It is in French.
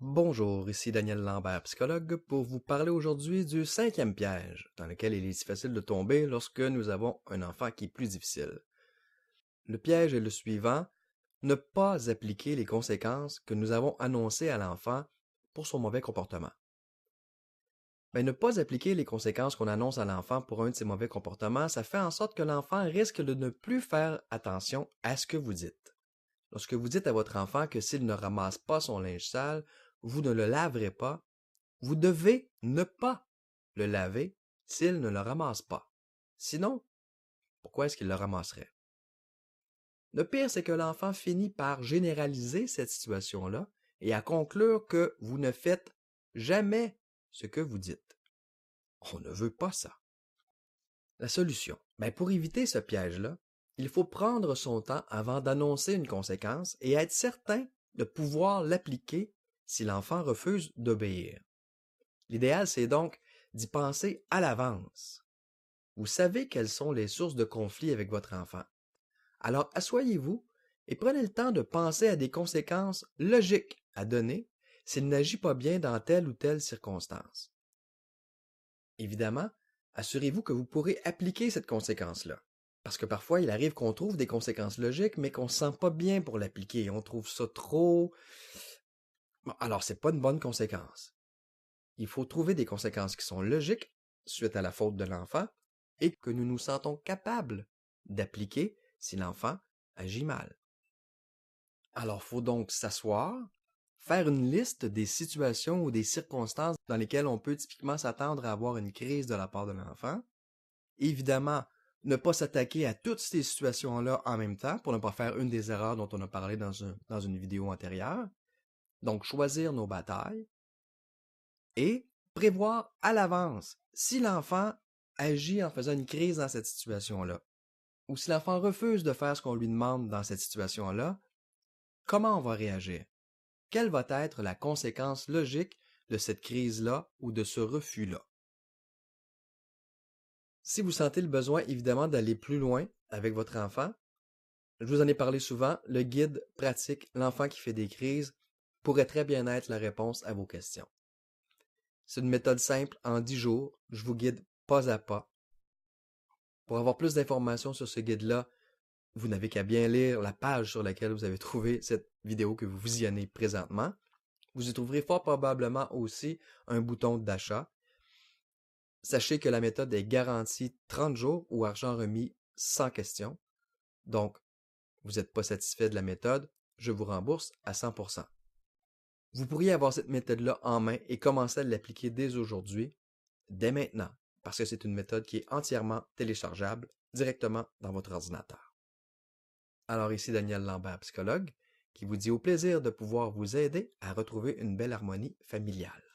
Bonjour, ici Daniel Lambert, psychologue, pour vous parler aujourd'hui du 5e piège, dans lequel il est si facile de tomber lorsque nous avons un enfant qui est plus difficile. Le piège est le suivant: ne pas appliquer les conséquences que nous avons annoncées à l'enfant pour son mauvais comportement. Ne pas appliquer les conséquences qu'on annonce à l'enfant pour un de ses mauvais comportements, ça fait en sorte que l'enfant risque de ne plus faire attention à ce que vous dites. Lorsque vous dites à votre enfant que s'il ne ramasse pas son linge sale, vous ne le laverez pas, vous devez ne pas le laver s'il ne le ramasse pas. Sinon, pourquoi est-ce qu'il le ramasserait? Le pire, c'est que l'enfant finit par généraliser cette situation-là et à conclure que vous ne faites jamais ce que vous dites. On ne veut pas ça. La solution, pour éviter ce piège-là, il faut prendre son temps avant d'annoncer une conséquence et être certain de pouvoir l'appliquer si l'enfant refuse d'obéir. L'idéal, c'est donc d'y penser à l'avance. Vous savez quelles sont les sources de conflit avec votre enfant. Alors, asseyez-vous et prenez le temps de penser à des conséquences logiques à donner s'il n'agit pas bien dans telle ou telle circonstance. Évidemment, assurez-vous que vous pourrez appliquer cette conséquence-là. Parce que parfois, il arrive qu'on trouve des conséquences logiques, mais qu'on ne se sent pas bien pour l'appliquer. On trouve ça trop... alors, ce n'est pas une bonne conséquence. Il faut trouver des conséquences qui sont logiques suite à la faute de l'enfant et que nous nous sentons capables d'appliquer si l'enfant agit mal. Alors, il faut donc s'asseoir, faire une liste des situations ou des circonstances dans lesquelles on peut typiquement s'attendre à avoir une crise de la part de l'enfant. Évidemment, ne pas s'attaquer à toutes ces situations-là en même temps pour ne pas faire une des erreurs dont on a parlé dans une vidéo antérieure. Donc, choisir nos batailles et prévoir à l'avance si l'enfant agit en faisant une crise dans cette situation-là ou si l'enfant refuse de faire ce qu'on lui demande dans cette situation-là, comment on va réagir? Quelle va être la conséquence logique de cette crise-là ou de ce refus-là? Si vous sentez le besoin, évidemment, d'aller plus loin avec votre enfant, je vous en ai parlé souvent, le guide pratique L'enfant qui fait des crises pourrait très bien être la réponse à vos questions. C'est une méthode simple, en 10 jours, je vous guide pas à pas. Pour avoir plus d'informations sur ce guide-là, vous n'avez qu'à bien lire la page sur laquelle vous avez trouvé cette vidéo que vous visionnez présentement. Vous y trouverez fort probablement aussi un bouton d'achat. Sachez que la méthode est garantie 30 jours ou argent remis sans question. Donc, vous n'êtes pas satisfait de la méthode, je vous rembourse à 100%. Vous pourriez avoir cette méthode-là en main et commencer à l'appliquer dès aujourd'hui, dès maintenant, parce que c'est une méthode qui est entièrement téléchargeable directement dans votre ordinateur. Alors ici Daniel Lambert, psychologue, qui vous dit au plaisir de pouvoir vous aider à retrouver une belle harmonie familiale.